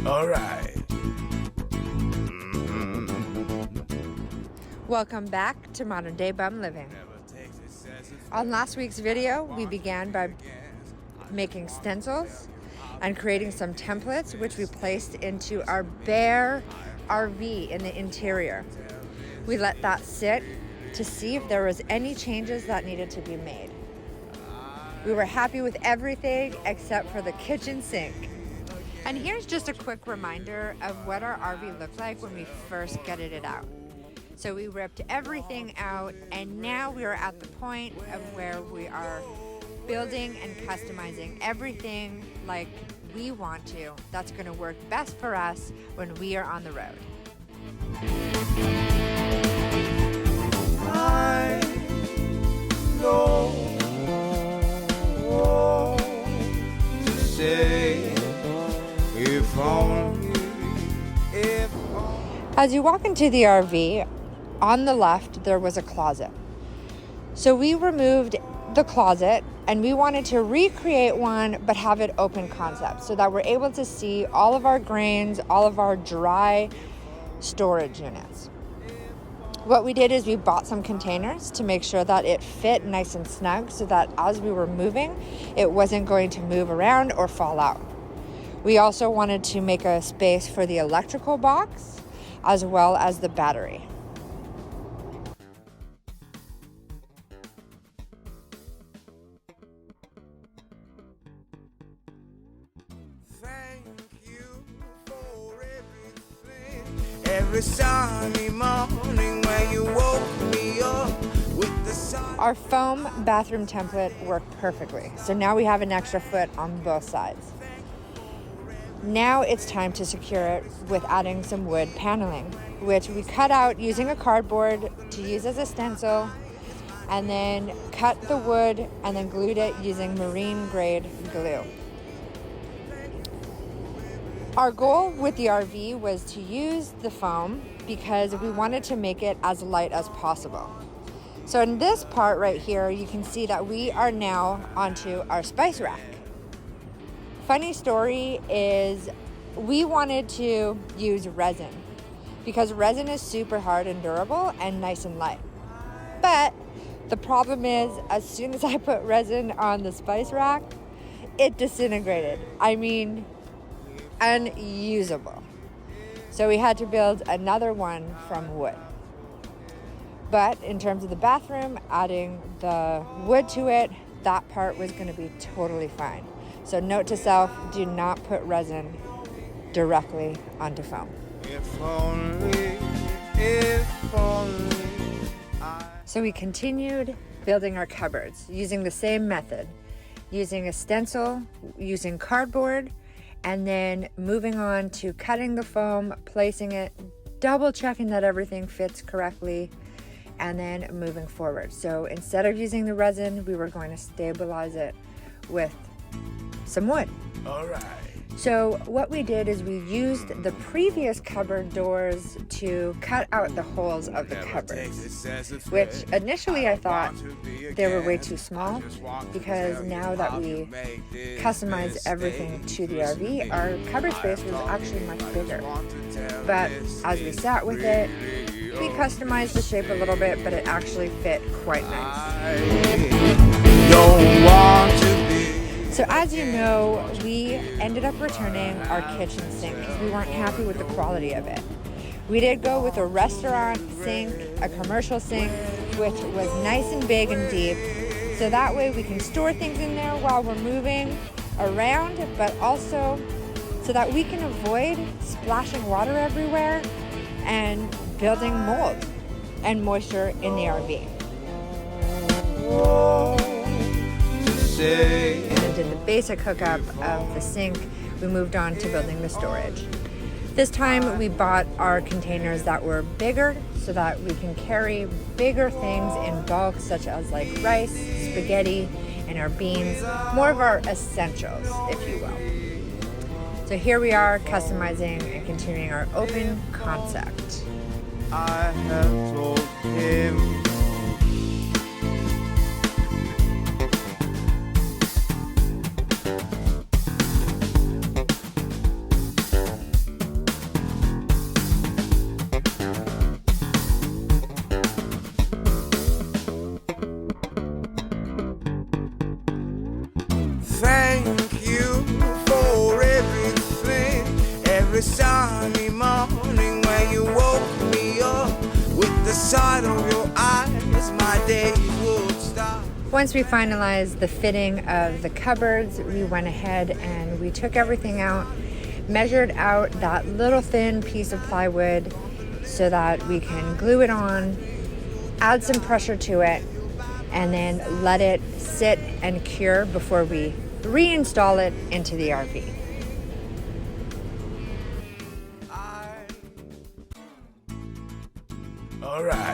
Alright. Welcome back to Modern Day Bum Living. On last week's video, we began by making stencils and creating some templates, which we placed into our bare RV in the interior. We let that sit to see if there was any changes that needed to be made. We were happy with everything except for the kitchen sink. And here's just a quick reminder of what our RV looked like when we first gutted it out. So we ripped everything out, and now we are at the point of where we are building and customizing everything like we want to. That's going to work best for us when we are on the road. I know what to say if only. As you walk into the RV, on the left, there was a closet. So we removed the closet and we wanted to recreate one, but have it open concept so that we're able to see all of our grains, all of our dry storage units. What we did is we bought some containers to make sure that it fit nice and snug so that as we were moving, it wasn't going to move around or fall out. We also wanted to make a space for the electrical box as well as the battery. Every sunny morning when you woke me up with the sun. Our foam bathroom template worked perfectly, so now we have an extra foot on both sides. Now it's time to secure it with adding some wood paneling, which we cut out using a cardboard to use as a stencil, and then cut the wood and then glued it using marine grade glue. Our goal with the RV was to use the foam because we wanted to make it as light as possible. So in this part right here, you can see that we are now onto our spice rack. Funny story is we wanted to use resin because resin is super hard and durable and nice and light. But the problem is, as soon as I put resin on the spice rack, it disintegrated. I mean, unusable. So we had to build another one from wood. But in terms of the bathroom, adding the wood to it, that part was going to be totally fine. So note to self, do not put resin directly onto foam. If only So we continued building our cupboards using the same method, using a stencil, using cardboard, and then moving on to cutting the foam, placing it, double checking that everything fits correctly, and then moving forward. So instead of using the resin, we were going to stabilize it with some wood. All right. So what we did is we used the previous cupboard doors to cut out the holes of the cupboards, which initially I thought they were way too small, because now that we customized everything to the RV, our cupboard space was actually much bigger. But as we sat with it, we customized the shape a little bit, but it actually fit quite nice. Don't want to be. So as you know, we ended up returning our kitchen sink because we weren't happy with the quality of it. We did go with a restaurant sink, a commercial sink, which was nice and big and deep. So that way we can store things in there while we're moving around, but also so that we can avoid splashing water everywhere and building mold and moisture in the RV. And then did the basic hookup of the sink. We moved on to building the storage. This time we bought our containers that were bigger so that we can carry bigger things in bulk, such as like rice, spaghetti, and our beans, more of our essentials, if you will. So here we are customizing and continuing our open concept. I have told him. sight of your eyes, my day would start. Once we finalized the fitting of the cupboards, we went ahead and we took everything out, measured out that little thin piece of plywood so that we can glue it on, add some pressure to it, and then let it sit and cure before we reinstall it into the RV. Alright.